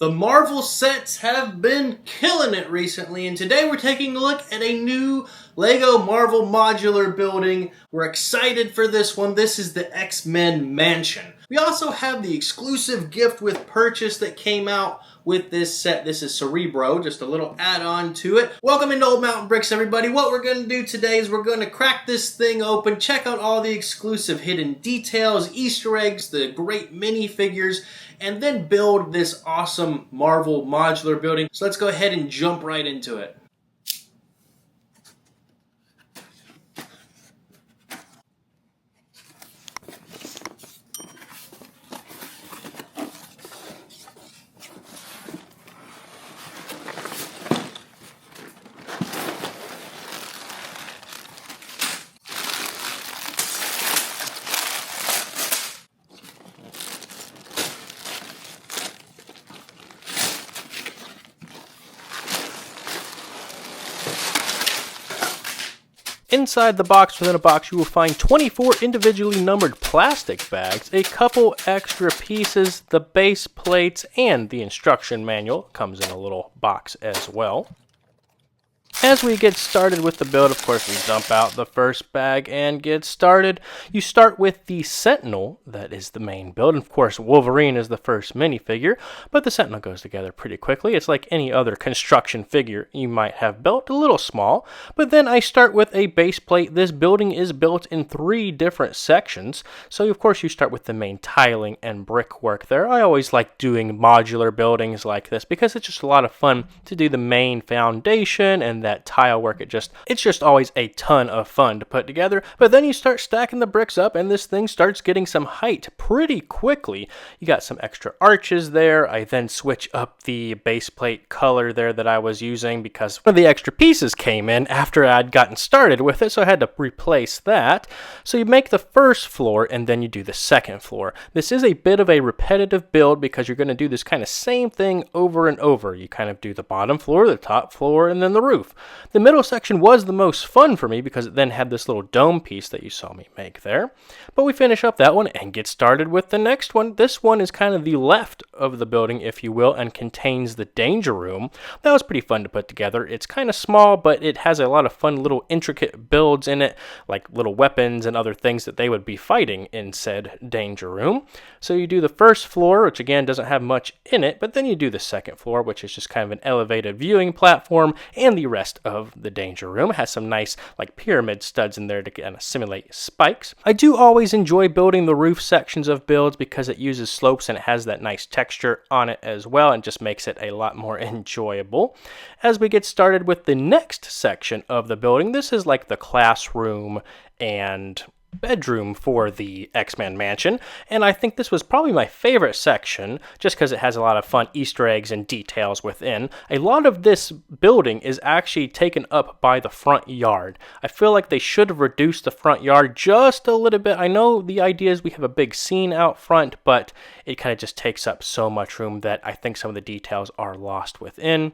The Marvel sets have been killing it recently, and today we're taking a look at a new LEGO Marvel Modular Building. We're excited for this one. This is the X-Men Mansion. We also have the exclusive gift with purchase that came out with this set. This is Cerebro, just a little add-on to it. Welcome into Old Mountain Bricks, everybody. What we're going to do today is we're going to crack this thing open, check out all the exclusive hidden details, Easter eggs, the great minifigures, and then build this awesome Marvel modular building. So let's go ahead and jump right into it. Inside the box within a box, you will find 24 individually numbered plastic bags, a couple extra pieces, the base plates, and the instruction manual comes in a little box as well. As we get started with the build, of course, we dump out the first bag and get started. You start with the Sentinel, that is the main build. And of course, Wolverine is the first minifigure, but the Sentinel goes together pretty quickly. It's like any other construction figure you might have built, a little small. But then I start with a base plate. This building is built in 3 different sections. So, of course, you start with the main tiling and brickwork there. I always like doing modular buildings like this because it's just a lot of fun to do the main foundation and that tile work. It's just always a ton of fun to put together. But then you start stacking the bricks up and this thing starts getting some height pretty quickly. You got some extra arches there. I then switch up the base plate color there that I was using because one of the extra pieces came in after I'd gotten started with it, so I had to replace that. So you make the first floor and then you do the second floor. This is a bit of a repetitive build because you're going to do this kind of same thing over and over. You kind of do the bottom floor, the top floor, and then the roof. The middle section was the most fun for me because it then had this little dome piece that you saw me make there. But we finish up that one and get started with the next one. This one is kind of the left of the building, if you will, and contains the danger room. That was pretty fun to put together. It's kind of small, but it has a lot of fun little intricate builds in it, like little weapons and other things that they would be fighting in said danger room. So you do the first floor, which again doesn't have much in it, but then you do the second floor, which is just kind of an elevated viewing platform, and the rest of the danger room. It has some nice like pyramid studs in there to kind of simulate spikes. I do always enjoy building the roof sections of builds because it uses slopes and it has that nice texture on it as well and just makes it a lot more enjoyable. As we get started with the next section of the building, this is like the classroom and bedroom for the X-Men Mansion, and I think this was probably my favorite section just because it has a lot of fun Easter eggs and details within. A lot of this building is actually taken up by the front yard. I feel like they should have reduced the front yard just a little bit. I know the idea is we have a big scene out front, but it kind of just takes up so much room that I think some of the details are lost within.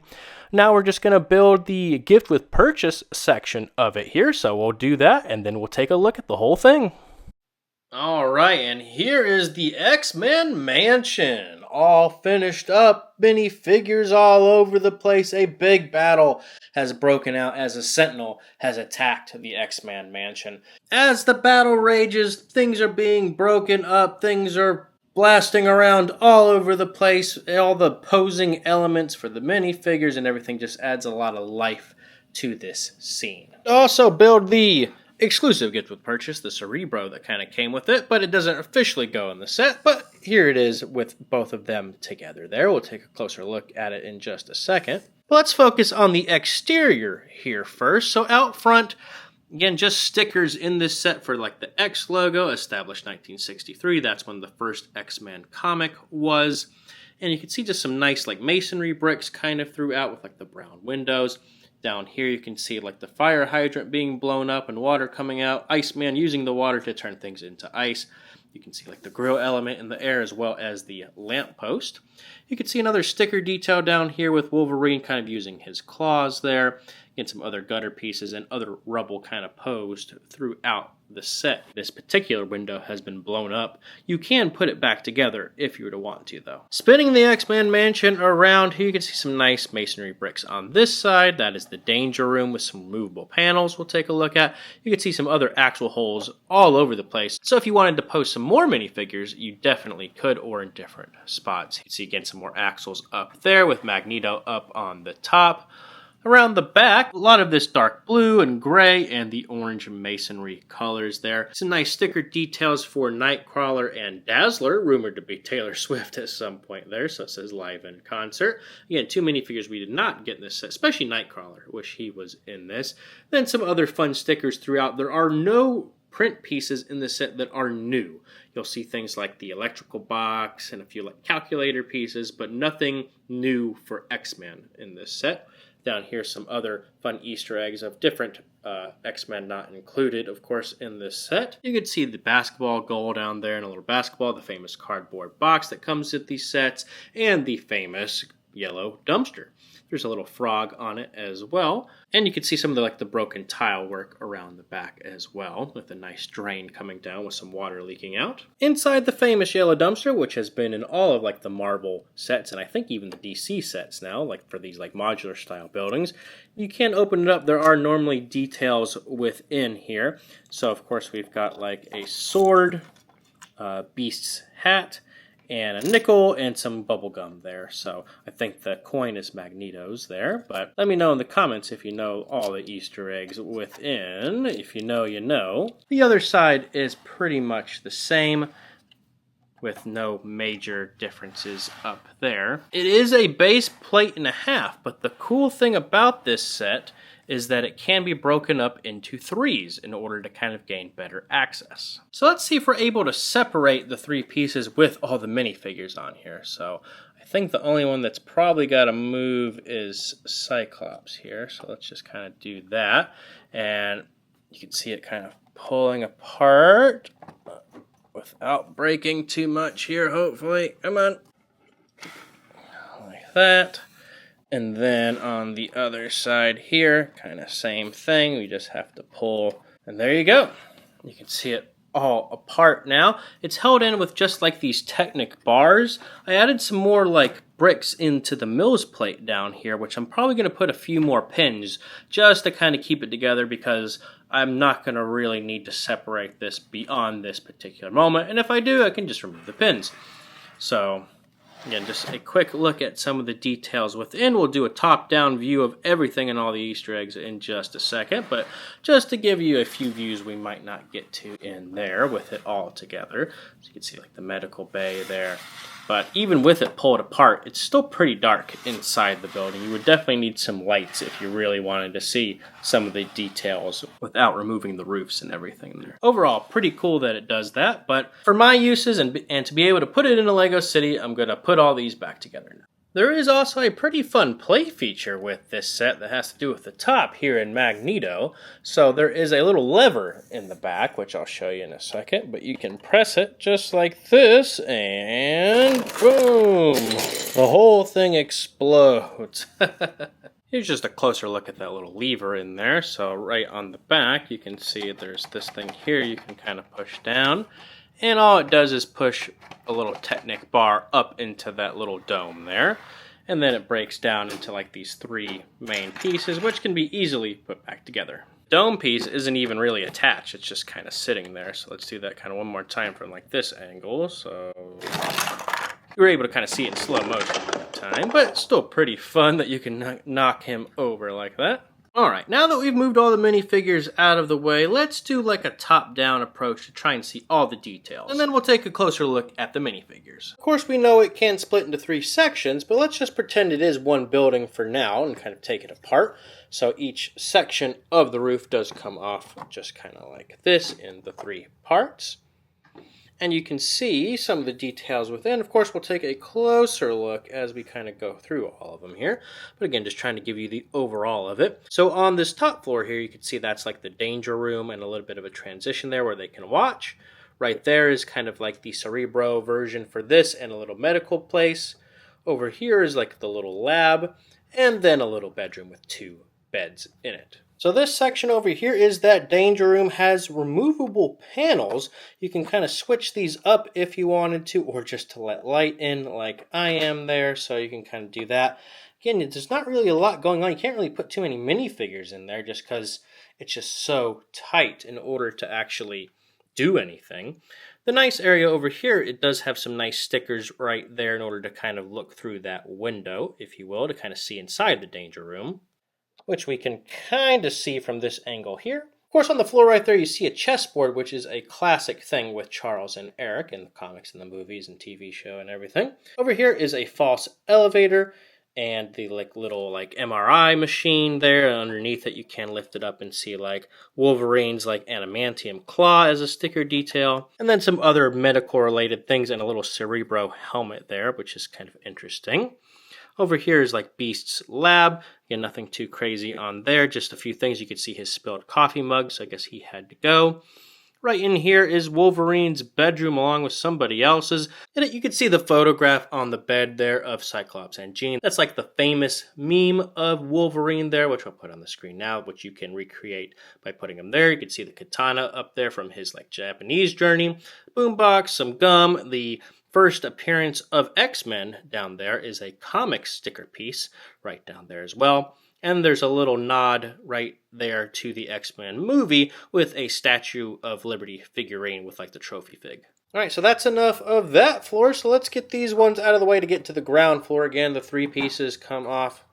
Now we're just going to build the gift with purchase section of it here, so we'll do that and then we'll take a look at the whole thing. Alright, and here is the X-Men Mansion, all finished up, minifigures all over the place. A big battle has broken out as a Sentinel has attacked the X-Men Mansion. As the battle rages, things are being broken up, things are blasting around all over the place. All the posing elements for the minifigures and everything just adds a lot of life to this scene. Also build the exclusive gift with purchase, the Cerebro that kind of came with it, but it doesn't officially go in the set, but here it is with both of them together there. We'll take a closer look at it in just a second. But let's focus on the exterior here first. So out front, again, just stickers in this set for like the X logo, established 1963. That's when the first X-Men comic was. And you can see just some nice like masonry bricks kind of throughout with like the brown windows. Down here you can see like the fire hydrant being blown up and water coming out. Iceman using the water to turn things into ice. You can see like the grill element in the air as well as the lamppost. You can see another sticker detail down here with Wolverine kind of using his claws there. Get some other gutter pieces and other rubble kind of posed throughout the set. This particular window has been blown up. You can put it back together if you were to want to, though. Spinning the X-Men mansion around here, you can see some nice masonry bricks on this side. That is the danger room with some removable panels we'll take a look at. You can see some other actual holes all over the place. So if you wanted to post some more minifigures, you definitely could, or in different spots. You can see again some more axles up there with Magneto up on the top. Around the back, a lot of this dark blue and gray and the orange masonry colors there. Some nice sticker details for Nightcrawler and Dazzler, rumored to be Taylor Swift at some point there, so it says live in concert. Again, 2 minifigures we did not get in this set, especially Nightcrawler. Wish he was in this. Then some other fun stickers throughout. There are no print pieces in this set that are new. You'll see things like the electrical box and a few like calculator pieces, but nothing new for X-Men in this set. Down here, some other fun Easter eggs of different X-Men not included, of course, in this set. You can see the basketball goal down there and a little basketball, the famous cardboard box that comes with these sets, and the famous yellow dumpster. There's a little frog on it as well. And you can see some of the broken tile work around the back as well, with a nice drain coming down with some water leaking out. Inside the famous yellow dumpster, which has been in all of the Marvel sets, and I think even the DC sets now, for these modular style buildings, you can open it up. There are normally details within here. So of course we've got a sword, Beast's hat, and a nickel and some bubble gum there. So I think the coin is Magneto's there, but let me know in the comments if you know all the Easter eggs within. If you know, you know. The other side is pretty much the same, with no major differences up there. It is a base plate and a half, but the cool thing about this set is that it can be broken up into 3s in order to kind of gain better access. So let's see if we're able to separate the 3 pieces with all the minifigures on here. So I think the only one that's probably got to move is Cyclops here. So let's just kind of do that. And you can see it kind of pulling apart without breaking too much here, hopefully. Come on. Like that. And then on the other side here, kind of same thing. We just have to pull, and there you go. You can see it all apart now. It's held in with just these Technic bars. I added some more bricks into the Mills plate down here, which I'm probably going to put a few more pins just to kind of keep it together, because I'm not going to really need to separate this beyond this particular moment. And if I do, I can just remove the pins. So again, just a quick look at some of the details within. We'll do a top-down view of everything and all the Easter eggs in just a second, but just to give you a few views we might not get to in there with it all together. So you can see the medical bay there. But even with it pulled apart, it's still pretty dark inside the building. You would definitely need some lights if you really wanted to see some of the details without removing the roofs and everything there. Overall, pretty cool that it does that, but for my uses and to be able to put it in a Lego City, I'm going to put all these back together now. There is also a pretty fun play feature with this set that has to do with the top here in Magneto. So there is a little lever in the back, which I'll show you in a second, but you can press it just like this, and boom! The whole thing explodes. Here's just a closer look at that little lever in there. So right on the back, you can see there's this thing here you can kind of push down. And all it does is push a little Technic bar up into that little dome there. And then it breaks down into these 3 main pieces, which can be easily put back together. Dome piece isn't even really attached, it's just kind of sitting there. So let's do that kind of one more time from this angle. So you were able to kind of see it in slow motion that time, but it's still pretty fun that you can knock him over like that. Alright, now that we've moved all the minifigures out of the way, let's do a top-down approach to try and see all the details. And then we'll take a closer look at the minifigures. Of course, we know it can split into 3 sections, but let's just pretend it is one building for now and kind of take it apart. So each section of the roof does come off just kind of like this in the 3 parts. And you can see some of the details within. Of course, we'll take a closer look as we kind of go through all of them here. But again, just trying to give you the overall of it. So on this top floor here, you can see that's the danger room and a little bit of a transition there where they can watch. Right there is kind of the Cerebro version for this and a little medical place. Over here is the little lab and then a little bedroom with 2 beds in it. So this section over here is that danger room, has removable panels. You can kind of switch these up if you wanted to, or just to let light in like I am there, so you can kind of do that. Again, there's not really a lot going on. You can't really put too many minifigures in there just because it's just so tight in order to actually do anything. The nice area over here, it does have some nice stickers right there in order to kind of look through that window, if you will, to kind of see inside the danger room, which we can kind of see from this angle here. Of course, on the floor right there, you see a chessboard, which is a classic thing with Charles and Eric in the comics and the movies and TV show and everything. Over here is a false elevator and the little MRI machine there. Underneath it, you can lift it up and see Wolverine's adamantium claw as a sticker detail, and then some other medical related things and a little Cerebro helmet there, which is kind of interesting. Over here is Beast's lab. Again, nothing too crazy on there, just a few things. You could see his spilled coffee mug, so I guess he had to go. Right in here is Wolverine's bedroom along with somebody else's. And you can see the photograph on the bed there of Cyclops and Jean. That's the famous meme of Wolverine there, which I'll put on the screen now, which you can recreate by putting him there. You can see the katana up there from his Japanese journey. Boombox, some gum. The first appearance of X-Men down there is a comic sticker piece right down there as well. And there's a little nod right there to the X-Men movie with a Statue of Liberty figurine with the trophy fig. Alright, so that's enough of that floor, so let's get these ones out of the way to get to the ground floor. Again, the 3 pieces come off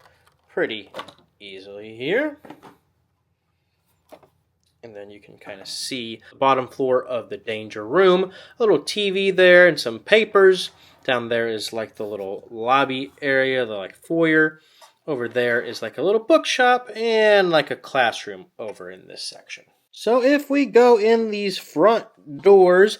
pretty easily here. And then you can kind of see the bottom floor of the danger room. A little TV there and some papers. Down there is the little lobby area, the foyer. Over there is a little bookshop and a classroom over in this section. So if we go in these front doors,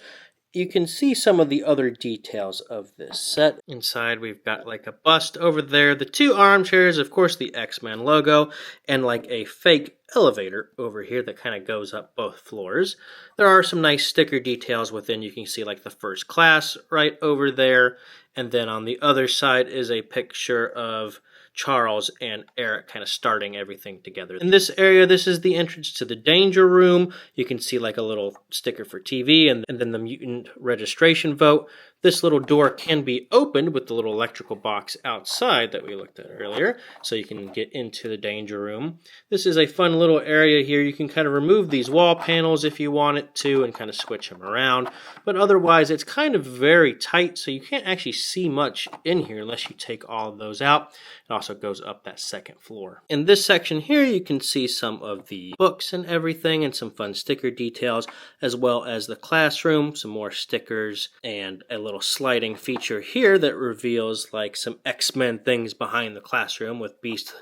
you can see some of the other details of this set. Inside we've got a bust over there, the 2 armchairs, of course the X-Men logo, and a fake elevator over here that kind of goes up both floors. There are some nice sticker details within. You can see the first class right over there, and then on the other side is a picture of Charles and Eric kind of starting everything together. In this area, this is the entrance to the danger room. You can see a little sticker for TV and then the mutant registration vote. This little door can be opened with the little electrical box outside that we looked at earlier, so you can get into the danger room. This is a fun little area here. You can kind of remove these wall panels if you want it to and kind of switch them around, but otherwise it's kind of very tight, so you can't actually see much in here unless you take all of those out. It also goes up that second floor. In this section here, you can see some of the books and everything and some fun sticker details, as well as the classroom, some more stickers, and a little sliding feature here that reveals some X-Men things behind the classroom with Beast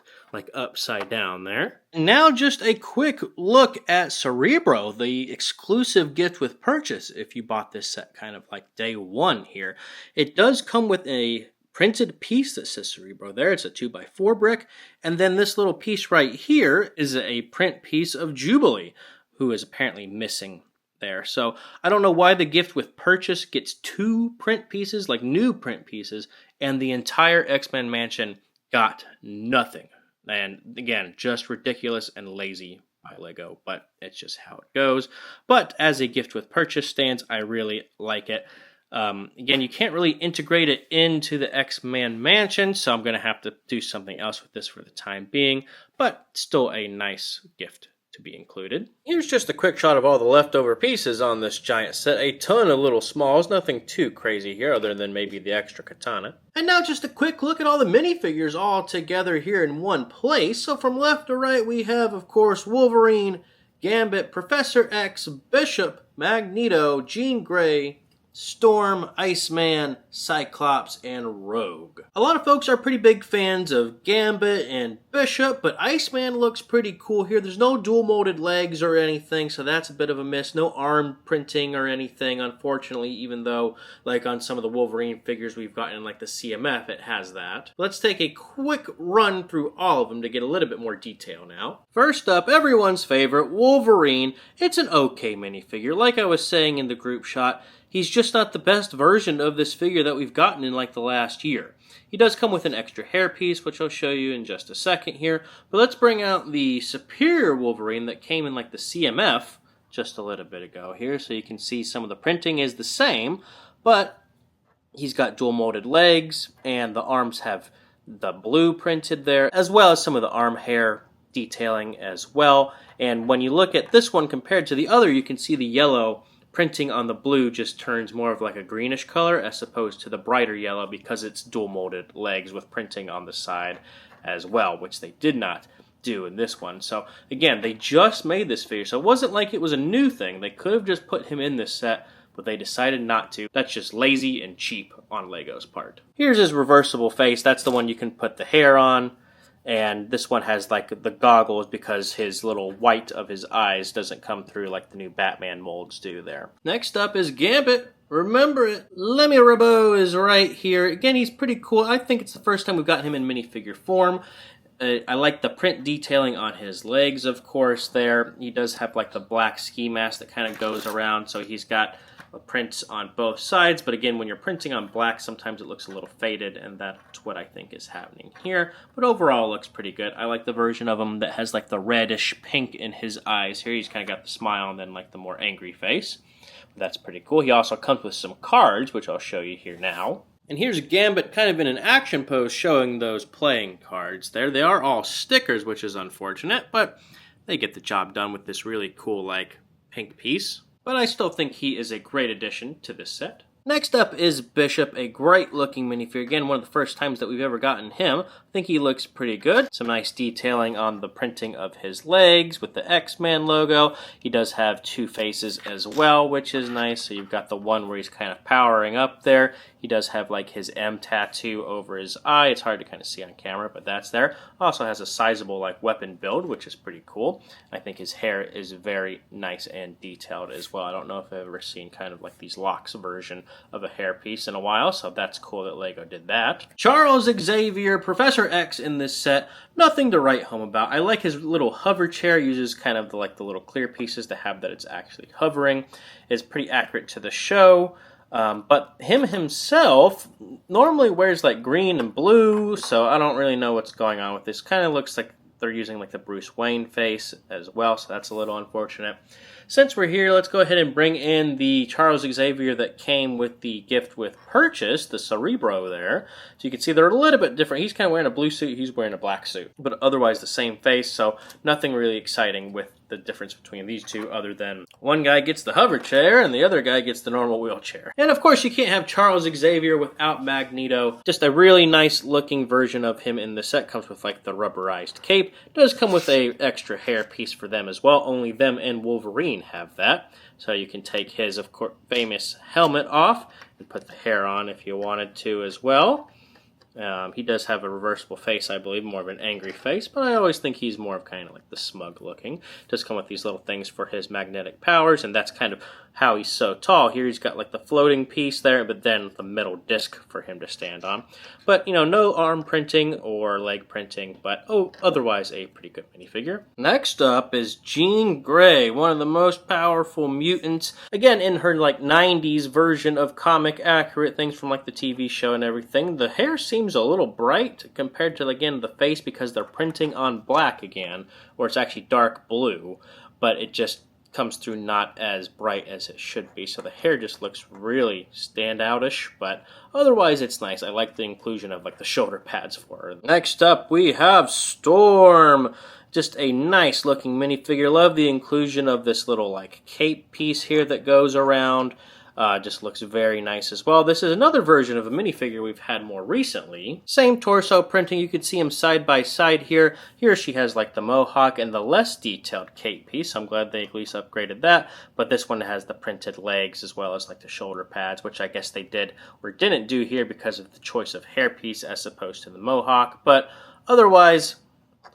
upside down there. And now just a quick look at Cerebro, the exclusive gift with purchase if you bought this set kind of day 1 here. It does come with a printed piece that says Cerebro there. It's a 2x4 brick. And then this little piece right here is a print piece of Jubilee, who is apparently missing there. So I don't know why the gift with purchase gets 2 print pieces, new print pieces, and the entire X-Men mansion got nothing. And again, just ridiculous and lazy by Lego, but it's just how it goes. But as a gift with purchase stands, I really like it. Again, you can't really integrate it into the X-Men mansion, so I'm going to have to do something else with this for the time being, but still a nice gift to be included. Here's just a quick shot of all the leftover pieces on this giant set. A ton of little smalls, nothing too crazy here other than maybe the extra katana. And now just a quick look at all the minifigures all together here in one place. So from left to right we have, of course, Wolverine, Gambit, Professor X, Bishop, Magneto, Jean Grey, Storm, Iceman, Cyclops, and Rogue. A lot of folks are pretty big fans of Gambit and Bishop, but Iceman looks pretty cool here. There's no dual molded legs or anything, so that's a bit of a miss. No arm printing or anything, unfortunately, even though on some of the Wolverine figures we've gotten in the CMF, it has that. Let's take a quick run through all of them to get a little bit more detail now. First up, everyone's favorite, Wolverine. It's an okay minifigure. Like I was saying in the group shot, he's just not the best version of this figure that we've gotten in like the last year. He does come with an extra hairpiece, which I'll show you in just a second here. But let's bring out the superior Wolverine that came in like the CMF just a little bit ago here. So you can see some of the printing is the same, but he's got dual molded legs, and the arms have the blue printed there, as well as some of the arm hair detailing as well. And when you look at this one compared to the other, you can see the yellow printing on the blue just turns more of like a greenish color as opposed to the brighter yellow, because it's dual molded legs with printing on the side as well, which they did not do in this one. So again, they just made this figure, so it wasn't like it was a new thing. They could have just put him in this set, but they decided not to. That's just lazy and cheap on Lego's part. Here's his reversible face. That's the one you can put the hair on. And this one has like the goggles because his little white of his eyes doesn't come through like the new Batman molds do there. Next up is Gambit. Remember it. Cerebro is right here. Again, he's pretty cool. I think it's the first time we've gotten him in minifigure form. I like the print detailing on his legs, of course, there. He does have like the black ski mask that kind of goes around, so he's got prints on both sides, but again, when you're printing on black, sometimes it looks a little faded, and that's what I think is happening here. But overall, it looks pretty good. I like the version of him that has like the reddish pink in his eyes. Here he's kind of got the smile and then like the more angry face. That's pretty cool. He also comes with some cards, which I'll show you here now. And here's Gambit kind of in an action pose showing those playing cards there. They are all stickers, which is unfortunate, but they get the job done with this really cool like pink piece. But I still think he is a great addition to this set. Next up is Bishop, a great looking minifigure. Again, one of the first times that we've ever gotten him. I think he looks pretty good. Some nice detailing on the printing of his legs with the X-Man logo. He does have two faces as well, which is nice. So you've got the one where he's kind of powering up there. He does have like his M tattoo over his eye. It's hard to kind of see on camera, but that's there. Also has a sizable like weapon build, which is pretty cool. I think his hair is very nice and detailed as well. I don't know if I've ever seen kind of like these locks version of a hairpiece in a while, so that's cool that Lego did that. Charles Xavier, Professor X in this set, nothing to write home about. I like his little hover chair, uses kind of the little clear pieces to have that it's actually hovering. It's pretty accurate to the show. But him himself normally wears like green and blue, so I don't really know what's going on with this. Kind of looks like they're using like the Bruce Wayne face as well, so that's a little unfortunate. Since we're here, let's go ahead and bring in the Charles Xavier that came with the gift with purchase, the Cerebro there. So you can see they're a little bit different. He's kind of wearing a blue suit, he's wearing a black suit, but otherwise the same face, so nothing really exciting with the difference between these two other than one guy gets the hover chair and the other guy gets the normal wheelchair. And of course you can't have Charles Xavier without Magneto. Just a really nice looking version of him in the set. Comes with like the rubberized cape. Does come with a extra hair piece for them as well. Only them and Wolverine have that. So you can take his, of course, famous helmet off and put the hair on if you wanted to as well. He does have a reversible face, I believe, more of an angry face, but I always think he's more of kind of like the smug looking. Does come with these little things for his magnetic powers, and that's kind of how he's so tall. Here he's got like the floating piece there, but then the metal disc for him to stand on. But, you know, no arm printing or leg printing, but otherwise a pretty good minifigure. Next up is Jean Grey, one of the most powerful mutants. Again, in her like 90s version of comic accurate things from like the TV show and everything. The hair seems a little bright compared to, again, the face because they're printing on black again, or it's actually dark blue, but it just comes through not as bright as it should be, so the hair just looks really standoutish, but otherwise it's nice. I like the inclusion of like the shoulder pads for her. Next up we have Storm. Just a nice looking minifigure. Love the inclusion of this little like cape piece here that goes around. Just looks very nice as well. This is another version of a minifigure we've had more recently. Same torso printing. You can see them side by side here. Here she has like the mohawk and the less detailed cape piece. I'm glad they at least upgraded that. But this one has the printed legs as well as like the shoulder pads, which I guess they did or didn't do here because of the choice of hairpiece as opposed to the mohawk. But otherwise,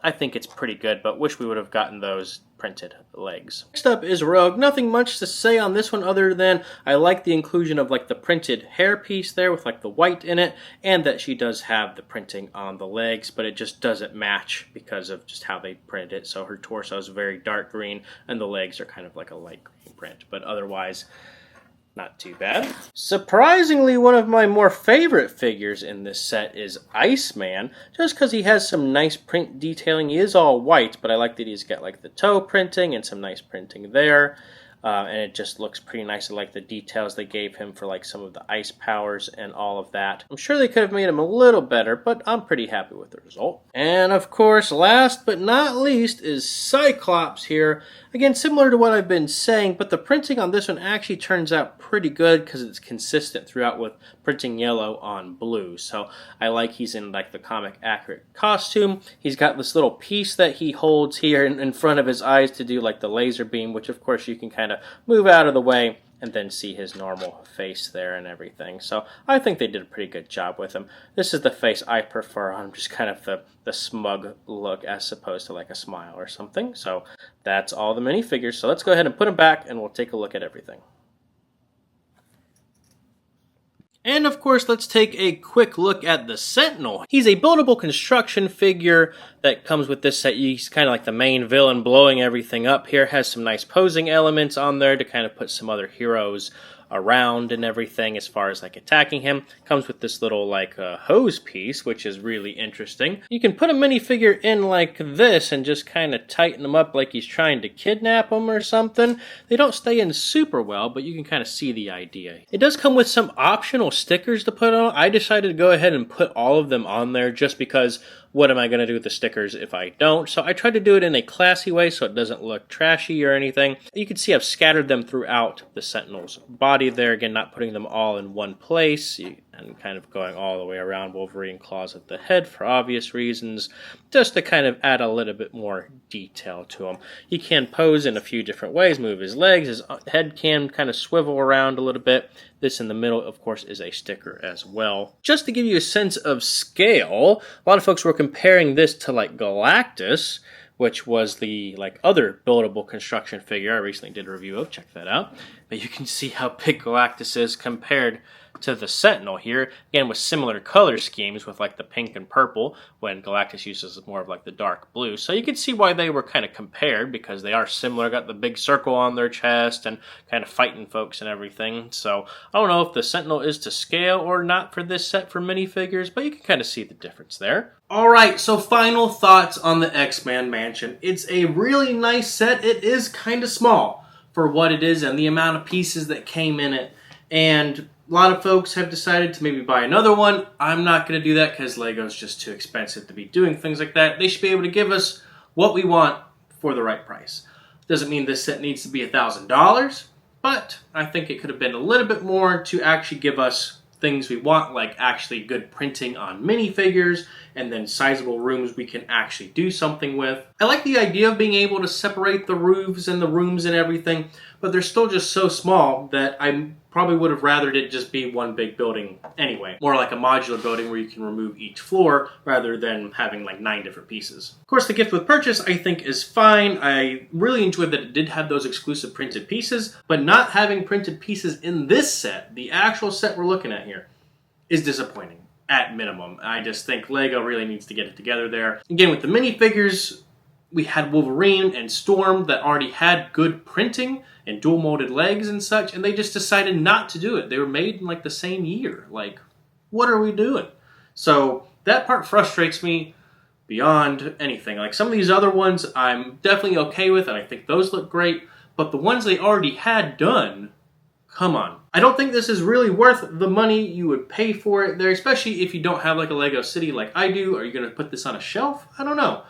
I think it's pretty good, but wish we would have gotten those printed legs. Next up is Rogue. Nothing much to say on this one other than I like the inclusion of like the printed hair piece there with like the white in it, and that she does have the printing on the legs, but it just doesn't match because of just how they printed it. So her torso is very dark green and the legs are kind of like a light green print, but otherwise Not too bad. Surprisingly, one of my more favorite figures in this set is Iceman, just because he has some nice print detailing. He is all white, but I like that he's got like the toe printing and some nice printing there. And it just looks pretty nice. I like the details they gave him for like some of the ice powers and all of that. I'm sure they could have made him a little better, but I'm pretty happy with the result. And of course, last but not least is Cyclops here. Again, similar to what I've been saying, but the printing on this one actually turns out pretty good because it's consistent throughout with printing yellow on blue. So I like he's in like the comic accurate costume. He's got this little piece that he holds here in front of his eyes to do like the laser beam, which of course you can kind of move out of the way and then see his normal face there and everything. So I think they did a pretty good job with him. This is the face I prefer on him, just kind of the smug look as opposed to like a smile or something. So that's all the minifigures. So let's go ahead and put them back and we'll take a look at everything. And of course, let's take a quick look at the Sentinel. He's a buildable construction figure that comes with this set. He's kind of like the main villain blowing everything up here. Has some nice posing elements on there to kind of put some other heroes around and everything as far as like attacking him. Comes with this little like hose piece, which is really interesting. You can put a minifigure in like this and just kind of tighten him up like he's trying to kidnap him or something. They don't stay in super well, but you can kind of see the idea. It does come with some optional stickers to put on. I decided to go ahead and put all of them on there just because what am I going to do with the stickers if I don't? So I tried to do it in a classy way so it doesn't look trashy or anything. You can see I've scattered them throughout the Sentinel's body there. Again, not putting them all in one place and kind of going all the way around. Wolverine claws at the head for obvious reasons, just to kind of add a little bit more detail to him. He can pose in a few different ways, move his legs, his head can kind of swivel around a little bit. This in the middle, of course, is a sticker as well. Just to give you a sense of scale, a lot of folks were comparing this to like Galactus, which was the like other buildable construction figure I recently did a review of. Check that out. But you can see how big Galactus is compared to the Sentinel here, again with similar color schemes with like the pink and purple, when Galactus uses more of like the dark blue. So you can see why they were kind of compared, because they are similar, got the big circle on their chest and kind of fighting folks and everything. So I don't know if the Sentinel is to scale or not for this set for minifigures, but you can kind of see the difference there. Alright, so final thoughts on the X-Men Mansion. It's a really nice set. It is kind of small for what it is and the amount of pieces that came in it. And a lot of folks have decided to maybe buy another one. I'm not going to do that because Lego's just too expensive to be doing things like that. They should be able to give us what we want for the right price. Doesn't mean this set needs to be $1,000, but I think it could have been a little bit more to actually give us things we want, like actually good printing on minifigures and then sizable rooms we can actually do something with. I like the idea of being able to separate the roofs and the rooms and everything, but they're still just so small that I probably would have rathered it just be one big building anyway. More like a modular building where you can remove each floor rather than having like 9 different pieces. Of course, the gift with purchase I think is fine. I really enjoyed that it did have those exclusive printed pieces, but not having printed pieces in this set, the actual set we're looking at here, is disappointing at minimum. I just think Lego really needs to get it together there. Again, with the minifigures, we had Wolverine and Storm that already had good printing and dual molded legs and such, and they just decided not to do it. They were made in like the same year. Like, what are we doing? So that part frustrates me beyond anything. Like some of these other ones I'm definitely okay with, and I think those look great, but the ones they already had done, come on. I don't think this is really worth the money you would pay for it there, especially if you don't have like a Lego city like I do. Are you going to put this on a shelf? I don't know.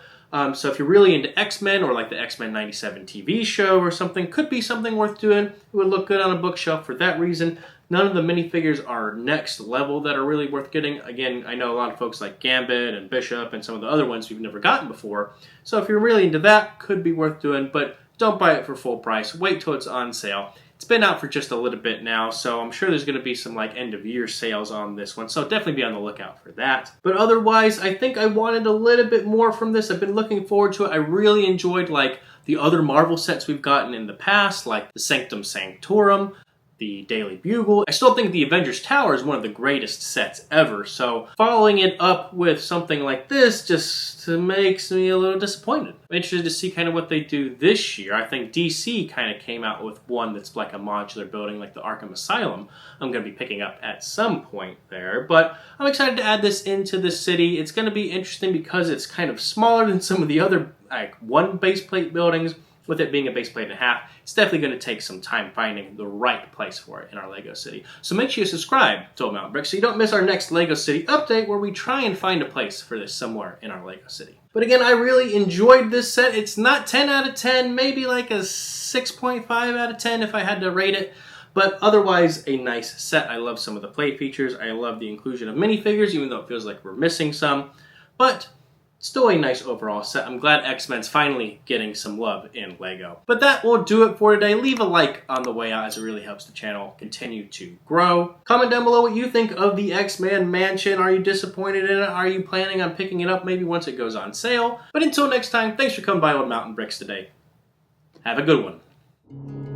So if you're really into X-Men or like the X-Men 97 TV show or something, could be something worth doing. It would look good on a bookshelf for that reason. None of the minifigures are next level that are really worth getting. Again, I know a lot of folks like Gambit and Bishop and some of the other ones we've never gotten before. So if you're really into that, could be worth doing, but don't buy it for full price. Wait till it's on sale. It's been out for just a little bit now, so I'm sure there's going to be some like end of year sales on this one, so definitely be on the lookout for that. But otherwise, I think I wanted a little bit more from this. I've been looking forward to it. I really enjoyed like the other Marvel sets we've gotten in the past, like the Sanctum Sanctorum. the Daily Bugle. I still think the Avengers Tower is one of the greatest sets ever, so following it up with something like this just makes me a little disappointed. I'm interested to see kind of what they do this year. I think DC kind of came out with one that's like a modular building like the Arkham Asylum. I'm going to be picking up at some point there, but I'm excited to add this into the city. It's going to be interesting because it's kind of smaller than some of the other like one base plate buildings. With it being a base plate and a half, it's definitely going to take some time finding the right place for it in our LEGO City. So make sure you subscribe to Old Mountain Brick so you don't miss our next LEGO City update where we try and find a place for this somewhere in our LEGO City. But again, I really enjoyed this set. It's not 10 out of 10, maybe like a 6.5 out of 10 if I had to rate it. But otherwise, a nice set. I love some of the play features. I love the inclusion of minifigures, even though it feels like we're missing some. But still a nice overall set. I'm glad X-Men's finally getting some love in LEGO. But that will do it for today. Leave a like on the way out as it really helps the channel continue to grow. Comment down below what you think of the X-Men Mansion. Are you disappointed in it? Are you planning on picking it up maybe once it goes on sale? But until next time, thanks for coming by Old Mountain Bricks today. Have a good one.